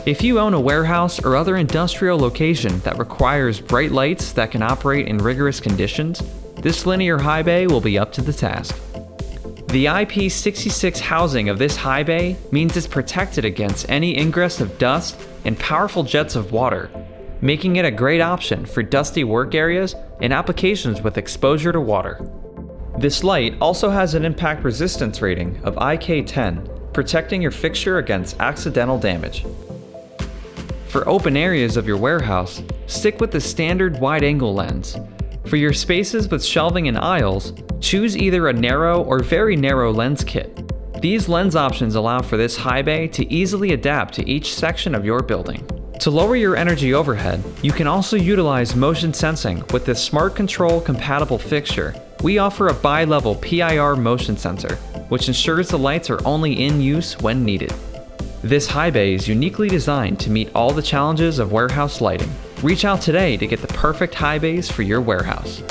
If you own a warehouse or other industrial location that requires bright lights that can operate in rigorous conditions, this linear high bay will be up to the task. The IP66 housing of this high bay means it's protected against any ingress of dust and powerful jets of water, making it a great option for dusty work areas and applications with exposure to water. This light also has an impact resistance rating of IK10, protecting your fixture against accidental damage. For open areas of your warehouse, stick with the standard wide-angle lens. For your spaces with shelving and aisles, choose either a narrow or very narrow lens kit. These lens options allow for this high bay to easily adapt to each section of your building. To lower your energy overhead, you can also utilize motion sensing with this Smart Control compatible fixture. We offer a bi-level PIR motion sensor, which ensures the lights are only in use when needed. This high bay is uniquely designed to meet all the challenges of warehouse lighting. Reach out today to get the perfect high bays for your warehouse.